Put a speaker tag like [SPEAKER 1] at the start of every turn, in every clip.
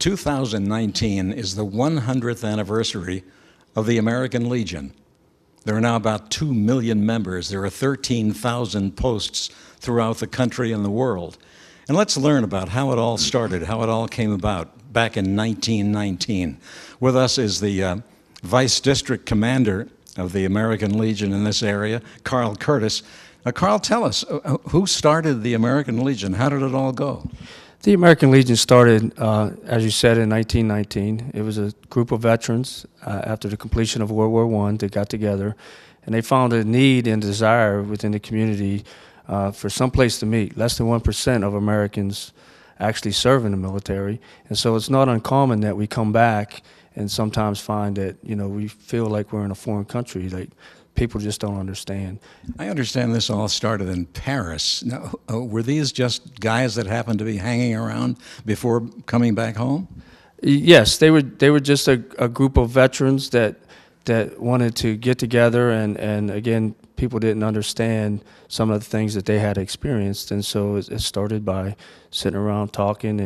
[SPEAKER 1] 2019 is the 100th anniversary of the American Legion. There are now about 2 million members. There are 13,000 posts throughout the country and the world. And let's learn about how it all started, how it all came about back in 1919. With us is the Vice District Commander of the American Legion in this area, Carl Curtis. Carl, tell us, who started the American Legion? How did it all go?
[SPEAKER 2] The American Legion started, as you said, in 1919. It was a group of veterans after the completion of World War I that got together, and they found a need and desire within the community for some place to meet. Less than 1% of Americans actually serve in the military, and so it's not uncommon that we come back and sometimes find that, you know, we feel like we're in a foreign country, like people just don't understand.
[SPEAKER 1] I understand this all started in Paris. Now, were these just guys that happened to be hanging around before coming back home?
[SPEAKER 2] Yes, they were just a group of veterans that wanted to get together, and again, people didn't understand some of the things that they had experienced, and so it started by sitting around talking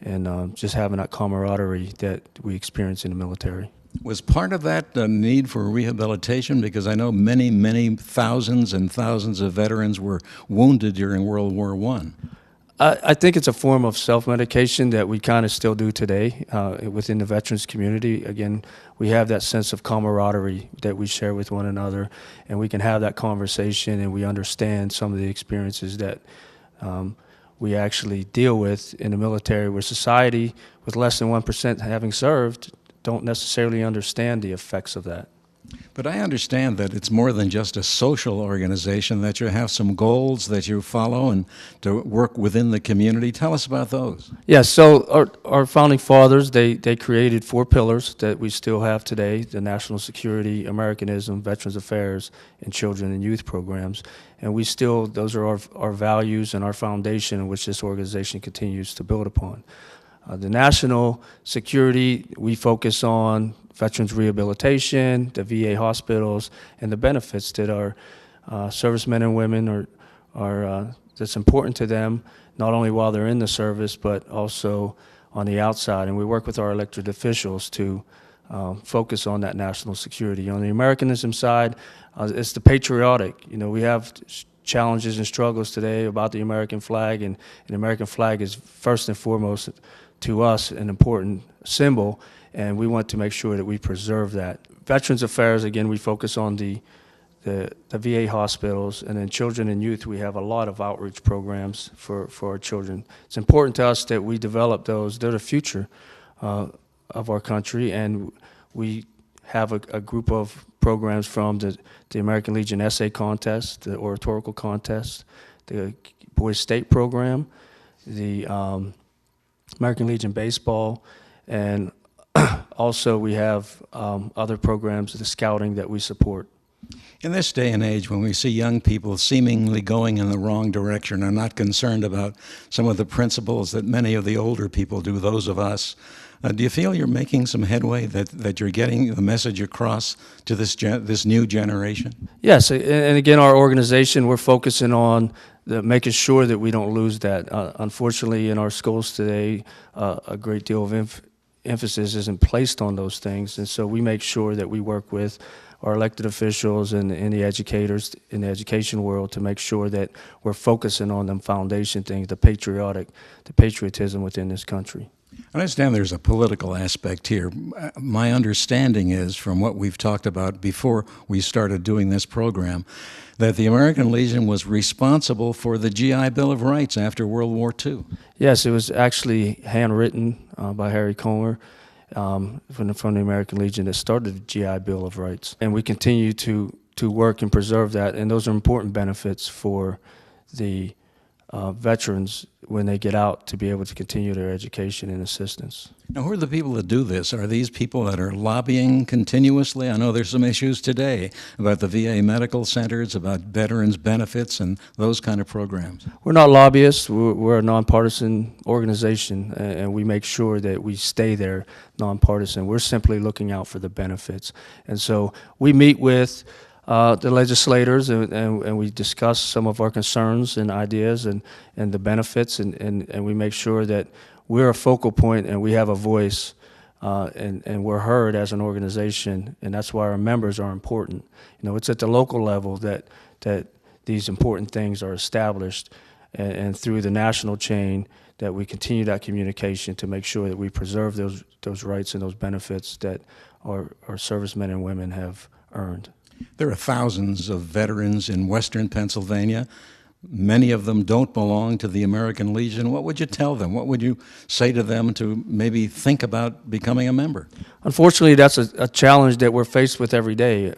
[SPEAKER 2] and just having that camaraderie that we experience in the military.
[SPEAKER 1] Was part of that the need for rehabilitation? Because I know many, many thousands and thousands of veterans were wounded during World War I.
[SPEAKER 2] I think it's a form of self-medication that we kind of still do today within the veterans community. Again, we have that sense of camaraderie that we share with one another, and we can have that conversation, and we understand some of the experiences that we actually deal with in the military, where society, with less than 1% having served, don't necessarily understand the effects of that.
[SPEAKER 1] But I understand that it's more than just a social organization, that you have some goals that you follow and to work within the community. Tell us about those.
[SPEAKER 2] Yes, so our founding fathers, they created 4 pillars that we still have today: the national security, Americanism, Veterans Affairs, and children and youth programs. And we still, those are our values and our foundation in which this organization continues to build upon. The national security, we focus on veterans rehabilitation, the VA hospitals, and the benefits that our servicemen and women that's important to them, not only while they're in the service, but also on the outside. And we work with our elected officials to focus on that national security. On the Americanism side, it's the patriotic. You know, we have challenges and struggles today about the American flag, and the American flag is first and foremost to us an important symbol, and we want to make sure that we preserve that. Veterans Affairs, again, we focus on the VA hospitals, and then children and youth, we have a lot of outreach programs for our children. It's important to us that we develop those. They're the future of our country, and we have a group of programs from the American Legion Essay Contest, the Oratorical Contest, the Boys State Program, the American Legion Baseball, and also we have other programs, the scouting, that we support.
[SPEAKER 1] In this day and age, when we see young people seemingly going in the wrong direction and not concerned about some of the principles that many of the older people do, those of us, do you feel you're making some headway, that you're getting the message across to this new generation?
[SPEAKER 2] Yes, and again, our organization, we're focusing on making sure that we don't lose that. Unfortunately, in our schools today, a great deal of emphasis isn't placed on those things, and so we make sure that we work with our elected officials and the educators in the education world to make sure that we're focusing on them foundation things, the patriotism within this country.
[SPEAKER 1] I understand there's a political aspect here. My understanding is, from what we've talked about before we started doing this program, that the American Legion was responsible for the GI Bill of Rights after World War II.
[SPEAKER 2] Yes, it was actually handwritten by Harry Comer from the American Legion that started the GI Bill of Rights. And we continue to work and preserve that, and those are important benefits for the veterans when they get out to be able to continue their education and assistance.
[SPEAKER 1] Now, who are the people that do this? Are these people that are lobbying continuously? I know there's some issues today about the VA medical centers, about veterans benefits and those kind of programs.
[SPEAKER 2] We're not lobbyists. We're a nonpartisan organization, and we make sure that we stay there nonpartisan. We're simply looking out for the benefits. And so we meet with the legislators, and we discuss some of our concerns and ideas and the benefits, and we make sure that we're a focal point and we have a voice, and we're heard as an organization, and that's why our members are important. You know, it's at the local level that these important things are established, and through the national chain that we continue that communication to make sure that we preserve those rights and those benefits that our servicemen and women have earned.
[SPEAKER 1] There are thousands of veterans in Western Pennsylvania. Many of them don't belong to the American Legion. What would you tell them? What would you say to them to maybe think about becoming a member?
[SPEAKER 2] Unfortunately, that's a challenge that we're faced with every day.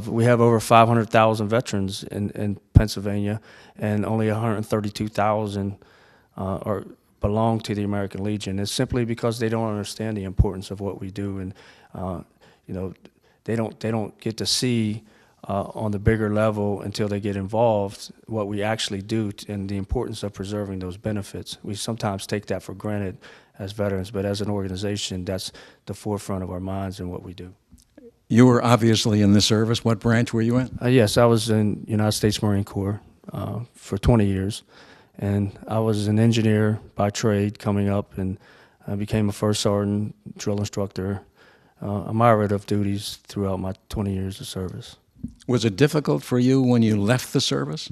[SPEAKER 2] We have over 500,000 veterans in Pennsylvania, and only 132,000 belong to the American Legion. It's simply because they don't understand the importance of what we do, and you know, they don't get to see on the bigger level until they get involved what we actually do and the importance of preserving those benefits. We sometimes take that for granted as veterans, but as an organization, that's the forefront of our minds and what we do.
[SPEAKER 1] You were obviously in the service. What branch were you in?
[SPEAKER 2] Yes, I was in United States Marine Corps for 20 years, and I was an engineer by trade coming up, and I became a first sergeant, drill instructor, a myriad of duties throughout my 20 years of service.
[SPEAKER 1] Was it difficult for you when you left the service?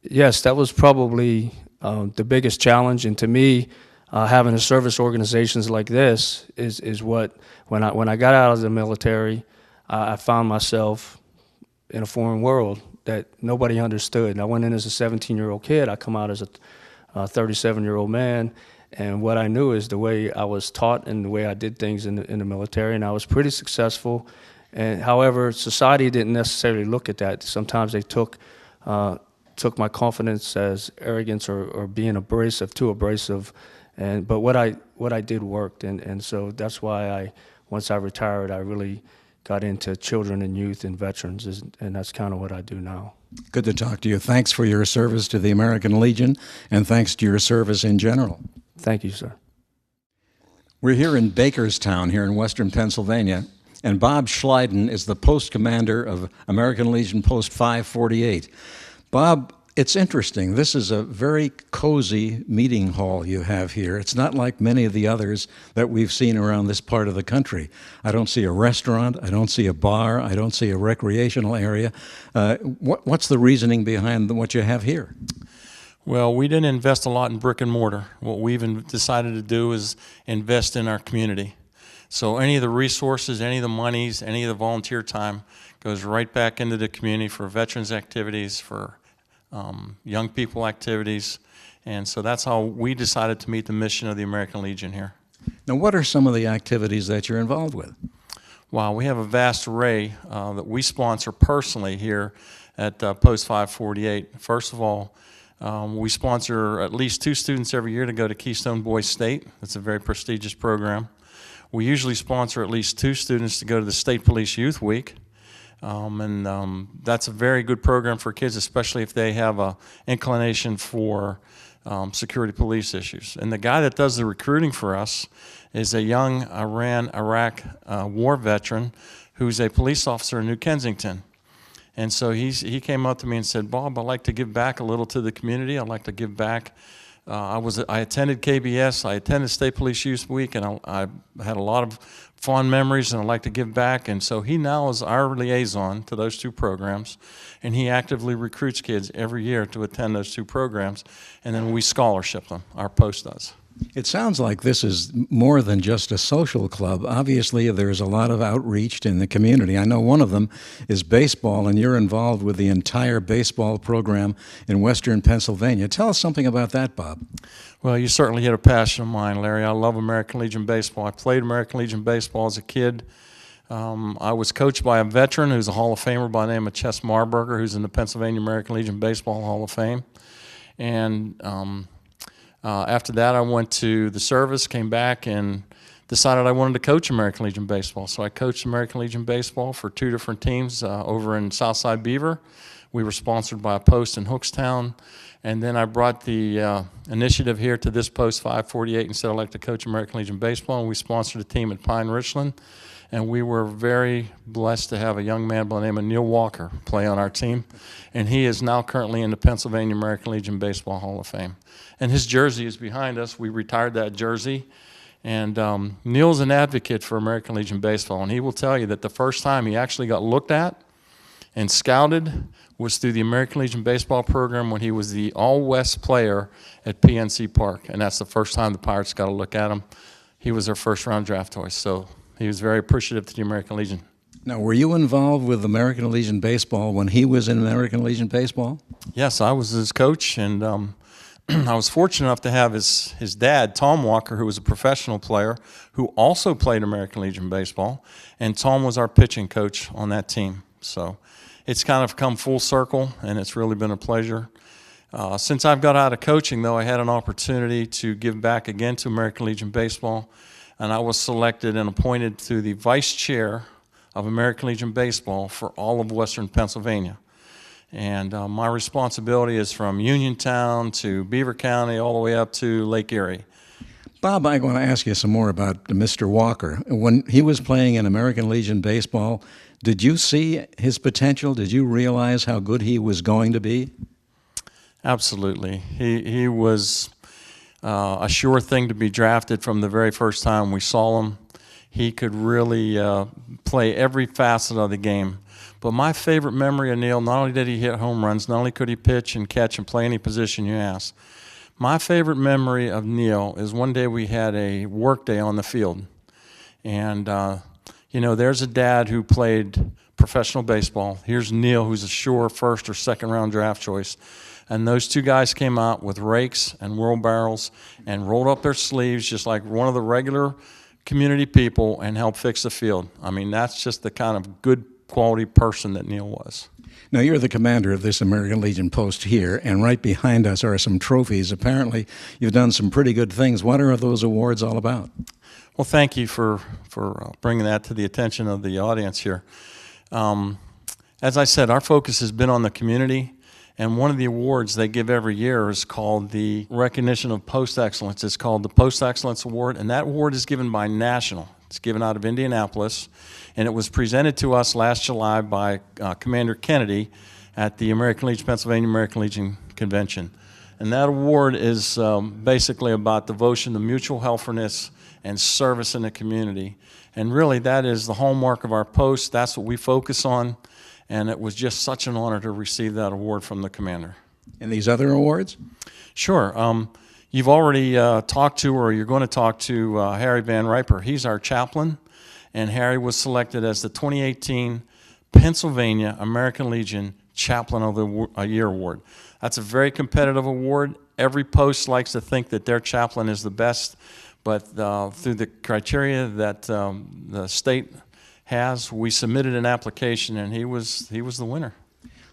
[SPEAKER 2] Yes, that was probably the biggest challenge, and to me, having a service organizations like this is what, when I got out of the military, I found myself in a foreign world that nobody understood. And I went in as a 17-year-old kid. I come out as a 37-year-old man. And what I knew is the way I was taught and the way I did things in the military, and I was pretty successful. And however, society didn't necessarily look at that. Sometimes they took my confidence as arrogance or being too abrasive. But what I did worked, and so that's why once I retired, I really got into children and youth and veterans, and that's kind of what I do now.
[SPEAKER 1] Good to talk to you. Thanks for your service to the American Legion, and thanks to your service in general.
[SPEAKER 2] Thank you, sir.
[SPEAKER 1] We're here in Bakerstown, here in Western Pennsylvania, and Bob Schleiden is the post commander of American Legion Post 548. Bob, it's interesting. This is a very cozy meeting hall you have here. It's not like many of the others that we've seen around this part of the country. I don't see a restaurant. I don't see a bar. I don't see a recreational area. What's the reasoning behind what you have here?
[SPEAKER 3] Well, we didn't invest a lot in brick and mortar. What we've decided to do is invest in our community. So any of the resources, any of the monies, any of the volunteer time goes right back into the community for veterans activities, for young people activities. And so that's how we decided to meet the mission of the American Legion here.
[SPEAKER 1] Now, what are some of the activities that you're involved with?
[SPEAKER 3] Wow, we have a vast array that we sponsor personally here at Post 548. First of all, we sponsor at least 2 students every year to go to Keystone Boys State. That's a very prestigious program. We usually sponsor at least 2 students to go to the State Police Youth Week. That's a very good program for kids, especially if they have an inclination for security police issues. And the guy that does the recruiting for us is a young Iran-Iraq war veteran who's a police officer in New Kensington. And so he came up to me and said, "Bob, I'd like to give back a little to the community. I'd like to give back." I attended KBS. I attended State Police Youth Week, and I had a lot of fond memories, and I'd like to give back. And so he now is our liaison to those 2 programs, and he actively recruits kids every year to attend those 2 programs, and then we scholarship them. Our post does.
[SPEAKER 1] It sounds like this is more than just a social club. Obviously, there's a lot of outreach in the community. I know one of them is baseball, and you're involved with the entire baseball program in Western Pennsylvania. Tell us something about that, Bob.
[SPEAKER 3] Well, you certainly hit a passion of mine, Larry. I love American Legion baseball. I played American Legion baseball as a kid. I was coached by a veteran who's a Hall of Famer by the name of Ches Marburger, who's in the Pennsylvania American Legion Baseball Hall of Fame. And after that, I went to the service, came back, and decided I wanted to coach American Legion Baseball. So I coached American Legion Baseball for 2 different teams over in Southside Beaver. We were sponsored by a post in Hookstown. And then I brought the initiative here to this post, 548, and said I'd like to coach American Legion Baseball. And we sponsored a team at Pine Richland. And we were very blessed to have a young man by the name of Neil Walker play on our team. And he is now currently in the Pennsylvania American Legion Baseball Hall of Fame. And his jersey is behind us. We retired that jersey. And Neil's an advocate for American Legion Baseball. And he will tell you that the first time he actually got looked at and scouted was through the American Legion Baseball program when he was the All-West player at PNC Park. And that's the first time the Pirates got a look at him. He was their first-round draft choice. So he was very appreciative to the American Legion.
[SPEAKER 1] Now, were you involved with American Legion Baseball when he was in American Legion Baseball?
[SPEAKER 3] Yes, I was his coach, and I was fortunate enough to have his dad, Tom Walker, who was a professional player, who also played American Legion Baseball, and Tom was our pitching coach on that team. So it's kind of come full circle, and it's really been a pleasure. Since I've got out of coaching, though, I had an opportunity to give back again to American Legion Baseball, and I was selected and appointed to the vice chair of American Legion Baseball for all of Western Pennsylvania. And my responsibility is from Uniontown to Beaver County all the way up to Lake Erie.
[SPEAKER 1] Bob, I want to ask you some more about Mr. Walker. When he was playing in American Legion Baseball, did you see his potential? Did you realize how good he was going to be?
[SPEAKER 3] Absolutely. He was a sure thing to be drafted from the very first time we saw him. He could really play every facet of the game. But my favorite memory of Neil, not only did he hit home runs, not only could he pitch and catch and play any position you ask. My favorite memory of Neil is one day we had a work day on the field. And, you know, there's a dad who played professional baseball. Here's Neil, who's a sure first or second round draft choice. And those two guys came out with rakes and wheelbarrows and rolled up their sleeves just like one of the regular community people and helped fix the field. I mean, that's just the kind of good quality person that Neil was.
[SPEAKER 1] Now, you're the commander of this American Legion post here, and right behind us are some trophies. Apparently, you've done some pretty good things. What are those awards all about?
[SPEAKER 3] Well, thank you for bringing that to the attention of the audience here. As I said, our focus has been on the community, and one of the awards they give every year is called the Recognition of Post Excellence. It's called the Post Excellence Award, and that award is given by National. It's given out of Indianapolis, and it was presented to us last July by Commander Kennedy at the American Legion, Pennsylvania American Legion Convention. And that award is basically about devotion to mutual helpfulness and service in the community. And really, that is the hallmark of our post. That's what we focus on, and it was just such an honor to receive that award from the commander.
[SPEAKER 1] And these other awards?
[SPEAKER 3] Sure. You've already talked to, or you're going to talk to, Harry Van Riper. He's our chaplain, and Harry was selected as the 2018 Pennsylvania American Legion Chaplain of the Year Award. That's a very competitive award. Every post likes to think that their chaplain is the best, but through the criteria that the state has, we submitted an application, and he was the winner.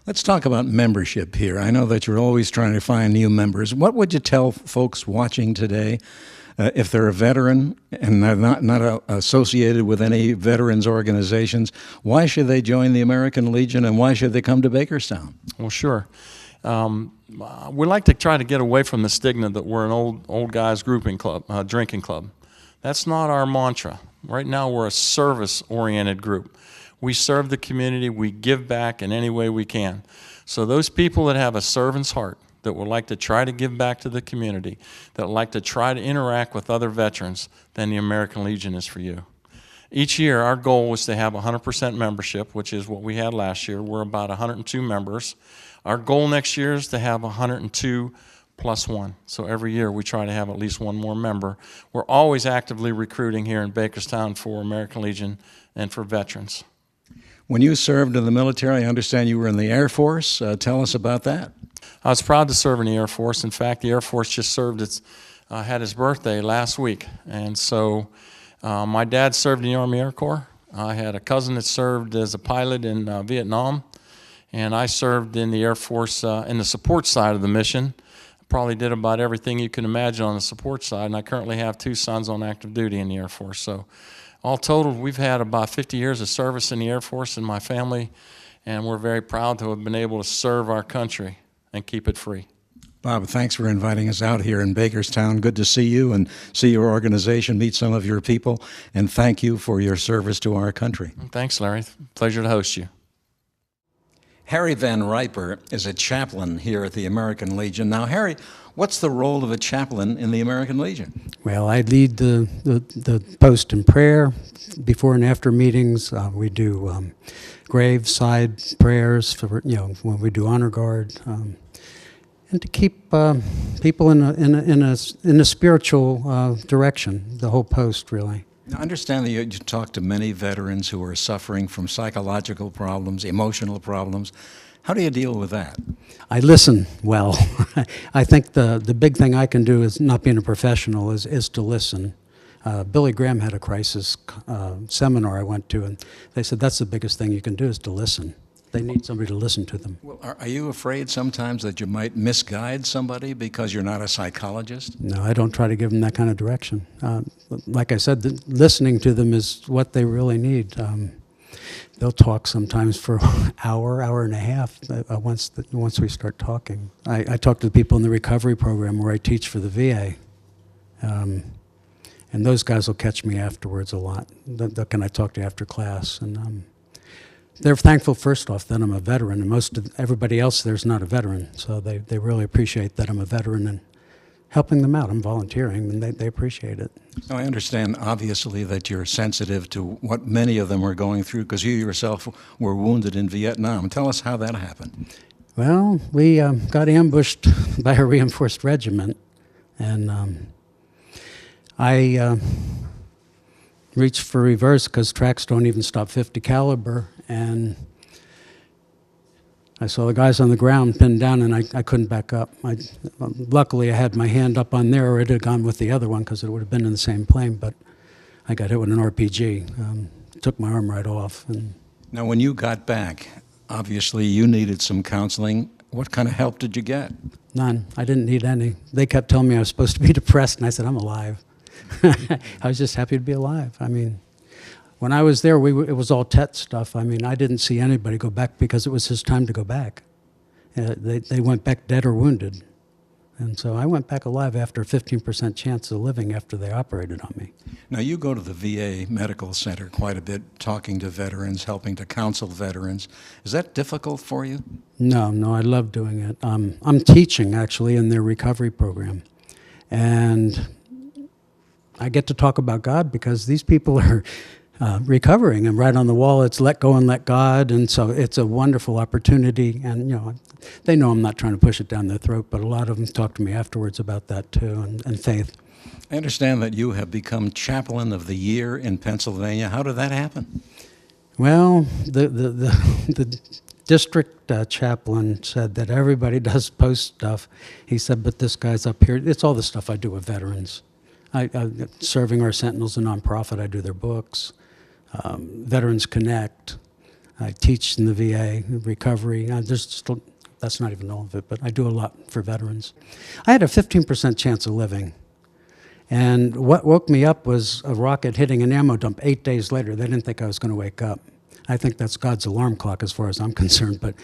[SPEAKER 1] Let's talk about membership here. I know that you're always trying to find new members. What would you tell folks watching today if they're a veteran and they're not associated with any veterans organizations? Why should they join the American Legion, and why should they come to Bakerstown?
[SPEAKER 3] Well, sure. We like to try to get away from the stigma that we're an old guys grouping club, drinking club. That's not our mantra. Right now, we're a service-oriented group. We serve the community. We give back in any way we can. So those people that have a servant's heart, that would like to try to give back to the community, that would like to try to interact with other veterans, then the American Legion is for you. Each year, our goal was to have 100% membership, which is what we had last year. We're about 102 members. Our goal next year is to have 102 plus one. So every year we try to have at least one more member. We're always actively recruiting here in Bakerstown for American Legion and for veterans.
[SPEAKER 1] When you served in the military, I understand you were in the Air Force. Tell us about that.
[SPEAKER 3] I was proud to serve in the Air Force. In fact, the Air Force just had his birthday last week. And so my dad served in the Army Air Corps. I had a cousin that served as a pilot in Vietnam. And I served in the Air Force in the support side of the mission. Probably did about everything you can imagine on the support side. And I currently have 2 sons on active duty in the Air Force. So all totaled, we've had about 50 years of service in the Air Force in my family, and we're very proud to have been able to serve our country and keep it free.
[SPEAKER 1] Bob, thanks for inviting us out here in Bakerstown. Good to see you and see your organization, meet some of your people, and thank you for your service to our country.
[SPEAKER 3] Thanks, Larry. Pleasure to host you.
[SPEAKER 1] Harry Van Riper is a chaplain here at the American Legion. Now, Harry, what's the role of a chaplain in the American Legion?
[SPEAKER 4] Well, I lead the post in prayer before and after meetings. We do graveside prayers for, when we do honor guard, and to keep people in a spiritual direction. The whole post, really.
[SPEAKER 1] Now, I understand that you talk to many veterans who are suffering from psychological problems, emotional problems. How do you deal with that?
[SPEAKER 4] I listen well. I think the big thing I can do is, not being a professional, is to listen. Billy Graham had a crisis seminar I went to, and they said that's the biggest thing you can do is to listen. They need somebody to listen to them.
[SPEAKER 1] Well, are you afraid sometimes that you might misguide somebody because you're not a psychologist?
[SPEAKER 4] No, I don't try to give them that kind of direction. Like I said, listening to them is what they really need. They'll talk sometimes for an hour and a half once we start talking. I talk to the people in the recovery program where I teach for the VA. And those guys will catch me afterwards a lot. Can I talk to you after class? And they're thankful, first off, that I'm a veteran, and everybody else there's not a veteran, so they really appreciate that I'm a veteran and helping them out. I'm volunteering, and they appreciate it.
[SPEAKER 1] Now, I understand, obviously, that you're sensitive to what many of them are going through because you yourself were wounded in Vietnam. Tell us how that happened.
[SPEAKER 4] Well, we got ambushed by a reinforced regiment, and I reached for reverse because tracks don't even stop 50 caliber, and I saw the guys on the ground pinned down, and I couldn't back up. Luckily, I had my hand up on there, or it had gone with the other one because it would have been in the same plane, but I got hit with an RPG. Took my arm right off. And
[SPEAKER 1] now, when you got back, obviously you needed some counseling. What kind of help did you get?
[SPEAKER 4] None. I didn't need any. They kept telling me I was supposed to be depressed, and I said, I'm alive. I was just happy to be alive. I mean, when I was there, it was all Tet stuff. I mean, I didn't see anybody go back because it was his time to go back. They went back dead or wounded. And so I went back alive after a 15% chance of living after they operated on me.
[SPEAKER 1] Now, you go to the VA Medical Center quite a bit, talking to veterans, helping to counsel veterans. Is that difficult for you?
[SPEAKER 4] No, I love doing it. I'm teaching, actually, in their recovery program. And I get to talk about God because these people are recovering, and right on the wall it's let go and let God, and so it's a wonderful opportunity. And they know I'm not trying to push it down their throat, but a lot of them talk to me afterwards about that too, and faith.
[SPEAKER 1] I understand that you have become Chaplain of the Year in Pennsylvania. How did that happen?
[SPEAKER 4] Well, the district chaplain said that everybody does post stuff. He said, but this guy's up here. It's all the stuff I do with veterans. Serving Our Sentinels, a nonprofit, I do their books. Veterans Connect. I teach in the VA, recovery. That's not even all of it, but I do a lot for veterans. I had a 15% chance of living. And what woke me up was a rocket hitting an ammo dump 8 days later. They didn't think I was going to wake up. I think that's God's alarm clock as far as I'm concerned, but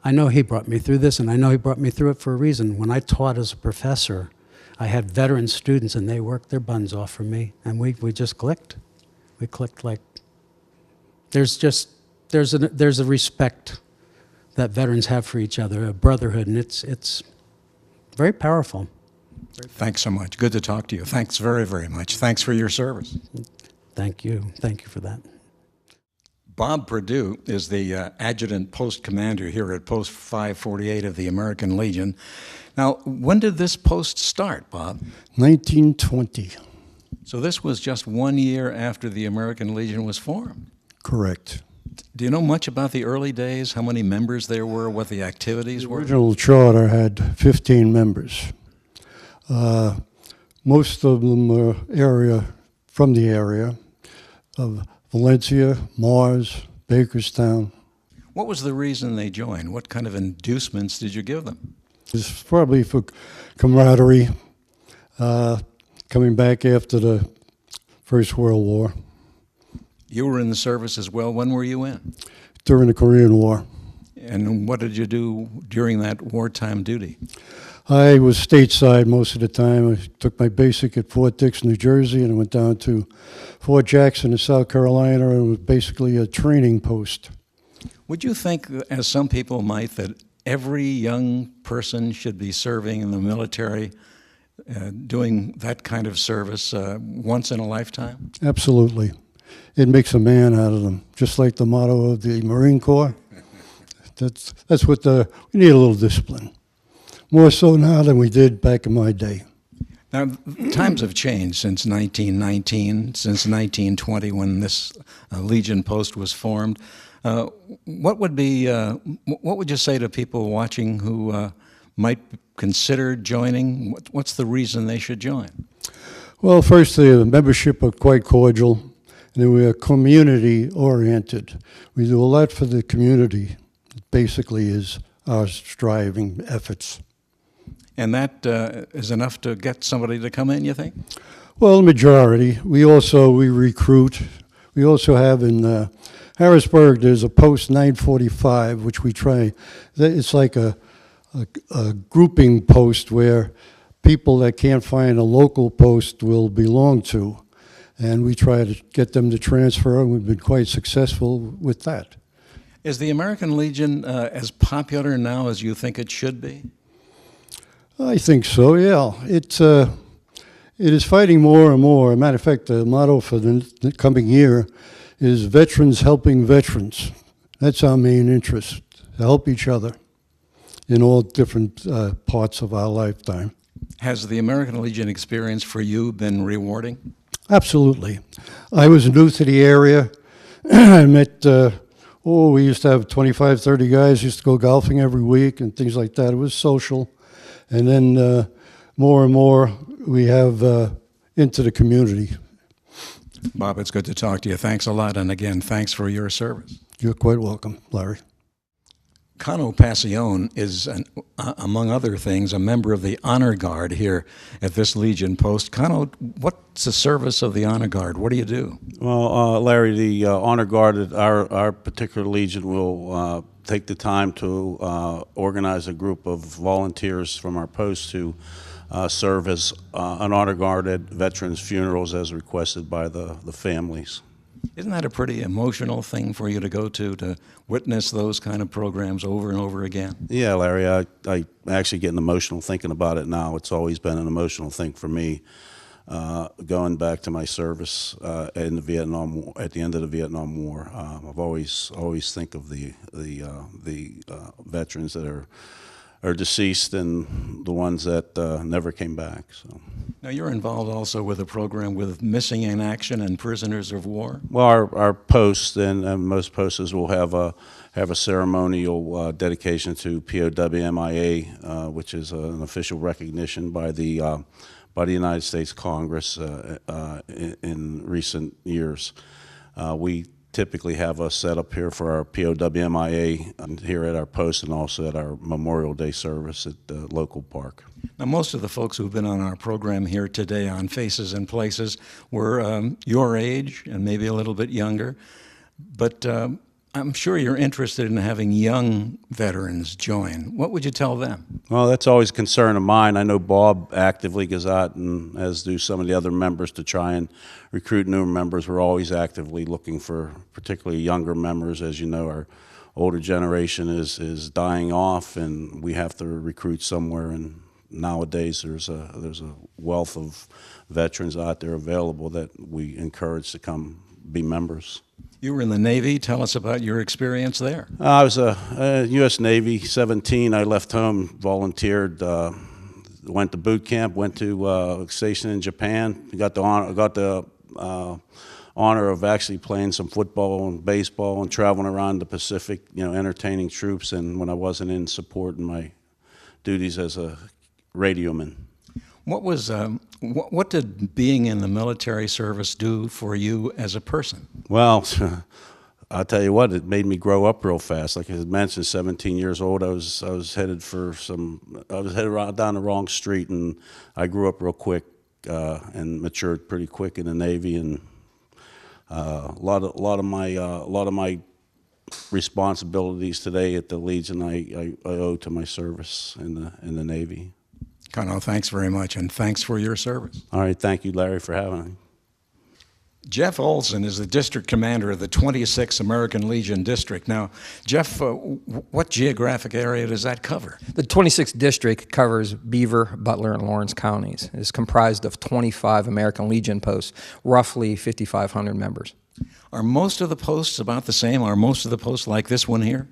[SPEAKER 4] I know He brought me through this, and I know He brought me through it for a reason. When I taught as a professor, I had veteran students, and they worked their buns off for me, and we just clicked. We clicked like there's a respect that veterans have for each other, a brotherhood, and it's very powerful.
[SPEAKER 1] Thanks so much. Good to talk to you. Thanks very, very much. Thanks for your service.
[SPEAKER 4] Thank you. Thank you for that.
[SPEAKER 1] Bob Perdue is the adjutant post commander here at Post 548 of the American Legion. Now, when did this post start, Bob?
[SPEAKER 5] 1920.
[SPEAKER 1] So this was just 1 year after the American Legion was formed.
[SPEAKER 5] Correct.
[SPEAKER 1] Do you know much about the early days, how many members there were, what the activities
[SPEAKER 5] The
[SPEAKER 1] were?
[SPEAKER 5] original charter had 15 members. Most of them were from the area of Valencia, Mars, Bakerstown.
[SPEAKER 1] What was the reason they joined? What kind of inducements did you give them?
[SPEAKER 5] It's probably for camaraderie, coming back after the First World War,
[SPEAKER 1] You were in the service as well. When were you in?
[SPEAKER 5] during the Korean War.
[SPEAKER 1] And what did you do during that wartime duty?
[SPEAKER 5] I was stateside most of the time. I took my basic at Fort Dix, New Jersey, and I went down to Fort Jackson in South Carolina, and it was basically a training post.
[SPEAKER 1] Would you think, as some people might, that every young person should be serving in the military, doing that kind of service once in a lifetime?
[SPEAKER 5] Absolutely. It makes a man out of them, just like the motto of the Marine Corps. That's what we need a little discipline. More so now than we did back in my day.
[SPEAKER 1] Now, times have changed since 1919, since 1920, when this Legion post was formed. What would you say to people watching who might consider joining? What's the reason they should join?
[SPEAKER 5] Well, first, the membership are quite cordial, and we are community-oriented. We do a lot for the community. It basically is our striving efforts.
[SPEAKER 1] And that is enough to get somebody to come in, you think?
[SPEAKER 5] Well, the majority. We recruit. We also have in Harrisburg, there's a post 945, which we try. It's like a grouping post where people that can't find a local post will belong to. And we try to get them to transfer, and we've been quite successful with that.
[SPEAKER 1] Is the American Legion as popular now as you think it should be?
[SPEAKER 5] I think so, yeah. It is fighting more and more. As a matter of fact, the motto for the coming year is Veterans Helping Veterans. That's our main interest, to help each other in all different parts of our lifetime.
[SPEAKER 1] Has the American Legion experience for you been rewarding?
[SPEAKER 5] Absolutely. I was new to the area. I met, we used to have 25, 30 guys, used to go golfing every week and things like that. It was social. And then more and more we have into the community.
[SPEAKER 1] Bob, it's good to talk to you. Thanks a lot. And again, thanks for your service.
[SPEAKER 5] You're quite welcome, Larry.
[SPEAKER 1] Cano Passione is, among other things, a member of the Honor Guard here at this Legion post. Cano, what's the service of the Honor Guard? What do you do?
[SPEAKER 6] Well, Larry, the Honor Guard at our particular Legion will take the time to organize a group of volunteers from our post to serve as an Honor Guard at veterans' funerals as requested by the families.
[SPEAKER 1] Isn't that a pretty emotional thing for you to go to witness those kind of programs over and over again?
[SPEAKER 6] Yeah, Larry, I actually getting emotional thinking about it now. It's always been an emotional thing for me. Going back to my service in the Vietnam War, at the end of the Vietnam War, I've always think of the veterans that are deceased and the ones that never came back. So.
[SPEAKER 1] Now you're involved also with a program with missing in action and prisoners of war.
[SPEAKER 6] Well, our post and most posts will have a ceremonial dedication to POW-MIA, which is an official recognition by the United States Congress in recent years. We typically have a setup here for our POW-MIA here at our post and also at our Memorial Day service at the local park.
[SPEAKER 1] Now, most of the folks who've been on our program here today on Faces and Places were your age and maybe a little bit younger, but I'm sure you're interested in having young veterans join. What would you tell them?
[SPEAKER 6] Well, that's always a concern of mine. I know Bob actively goes out, and as do some of the other members, to try and recruit newer members. We're always actively looking for particularly younger members. As you know, our older generation is dying off, and we have to recruit somewhere. And nowadays, there's a wealth of veterans out there available that we encourage to come be members.
[SPEAKER 1] You were in the Navy. Tell us about your experience there.
[SPEAKER 6] I was a U.S. Navy, 17. I left home, volunteered, went to boot camp, went to station in Japan. Got the honor of actually playing some football and baseball and traveling around the Pacific, entertaining troops. And when I wasn't in support in my duties as a radioman.
[SPEAKER 1] What did being in the military service do for you as a person?
[SPEAKER 6] Well, I'll tell you what, it made me grow up real fast. Like I had mentioned, 17 years old, I was headed down the wrong street, and I grew up real quick and matured pretty quick in the Navy. And a lot of my responsibilities today at the Legion I owe to my service in the Navy.
[SPEAKER 1] Colonel, thanks very much, and thanks for your service.
[SPEAKER 6] All right, thank you, Larry, for having me.
[SPEAKER 1] Jeff Olson is the district commander of the 26th American Legion District. Now, Jeff, what geographic area does that cover?
[SPEAKER 7] The 26th district covers Beaver, Butler, and Lawrence counties. It is comprised of 25 American Legion posts, roughly 5,500 members.
[SPEAKER 1] Are most of the posts about the same? Are most of the posts like this one here?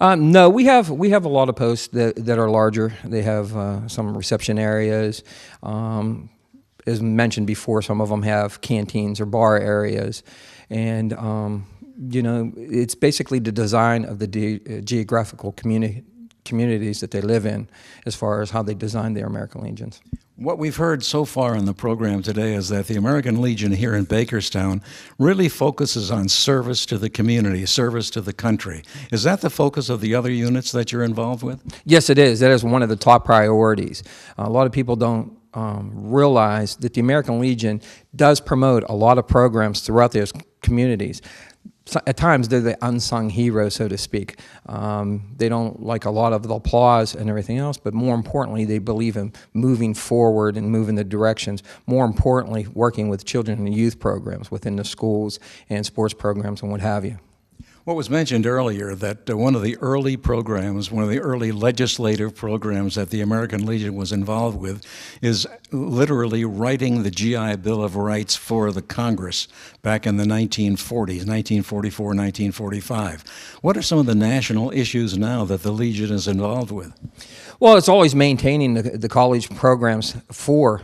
[SPEAKER 7] No, we have a lot of posts that are larger. They have some reception areas. As mentioned before, some of them have canteens or bar areas. And, you know, it's basically the design of the geographical communities that they live in as far as how they design their American Legions.
[SPEAKER 1] What we've heard so far in the program today is that the American Legion here in Bakerstown really focuses on service to the community, service to the country. Is that the focus of the other units that you're involved with?
[SPEAKER 7] Yes, it is. That is one of the top priorities. A lot of people don't realize that the American Legion does promote a lot of programs throughout those communities. So at times, they're the unsung heroes, so to speak. They don't like a lot of the applause and everything else, but more importantly, they believe in moving forward and moving the directions. More importantly, working with children and youth programs within the schools and sports programs and what have you.
[SPEAKER 1] What was mentioned earlier, that one of the early programs, one of the early legislative programs that the American Legion was involved with is literally writing the GI Bill of Rights for the Congress back in the 1940s, 1944, 1945. What are some of the national issues now that the Legion is involved with?
[SPEAKER 7] Well, it's always maintaining the college programs for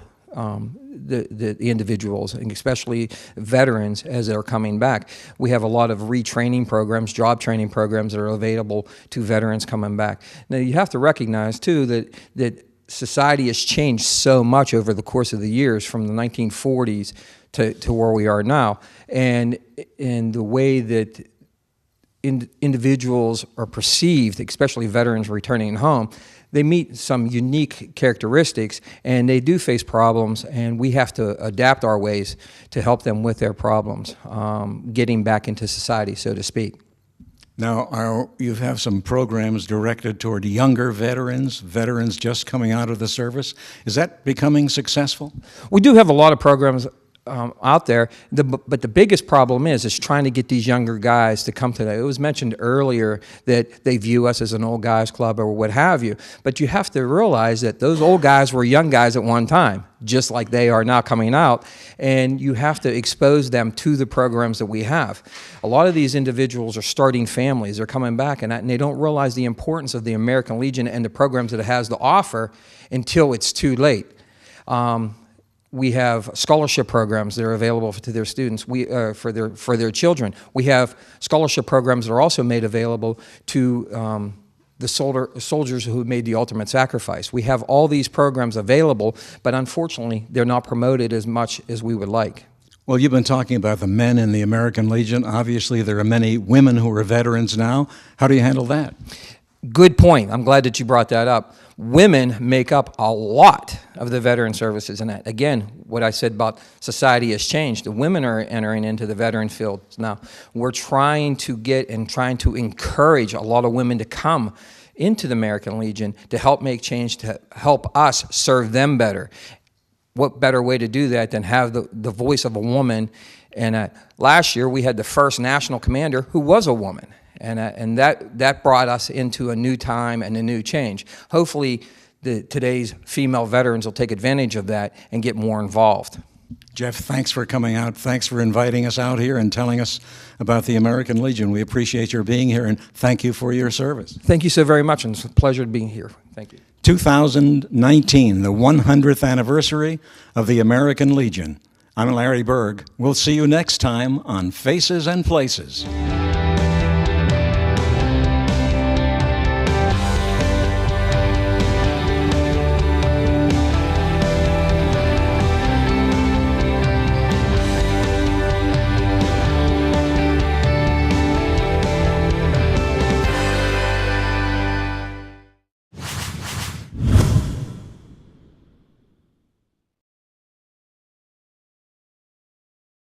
[SPEAKER 7] the individuals, and especially veterans as they're coming back. We have a lot of retraining programs, job training programs that are available to veterans coming back. Now, you have to recognize, too, that society has changed so much over the course of the years from the 1940s to where we are now. And the way that individuals are perceived, especially veterans returning home, they meet some unique characteristics, and they do face problems, and we have to adapt our ways to help them with their problems, getting back into society, so to speak.
[SPEAKER 1] Now, you have some programs directed toward younger veterans, veterans just coming out of the service. Is that becoming successful?
[SPEAKER 7] We do have a lot of programs out there, but the biggest problem is trying to get these younger guys to come to that. It was mentioned earlier that they view us as an old guys club or what have you, but you have to realize that those old guys were young guys at one time, just like they are now coming out, and you have to expose them to the programs that we have. A lot of these individuals are starting families, they're coming back, and they don't realize the importance of the American Legion and the programs that it has to offer until it's too late. We have scholarship programs that are available to their students, for their children. We have scholarship programs that are also made available to the soldiers who made the ultimate sacrifice. We have all these programs available, but unfortunately, they're not promoted as much as we would like.
[SPEAKER 1] Well, you've been talking about the men in the American Legion. Obviously, there are many women who are veterans now. How do you handle that?
[SPEAKER 7] Good point. I'm glad that you brought that up. Women make up a lot of the veteran services, and that, again, what I said about society has changed. The women are entering into the veteran fields now. We're trying to encourage a lot of women to come into the American Legion to help make change, to help us serve them better. What better way to do that than have the voice of a woman? And last year we had the first national commander who was a woman. And that brought us into a new time and a new change. Hopefully, today's female veterans will take advantage of that and get more involved.
[SPEAKER 1] Jeff, thanks for coming out. Thanks for inviting us out here and telling us about the American Legion. We appreciate your being here, and thank you for your service.
[SPEAKER 7] Thank you so very much, and it's a pleasure to be here. Thank you.
[SPEAKER 1] 2019, the 100th anniversary of the American Legion. I'm Larry Berg. We'll see you next time on Faces and Places.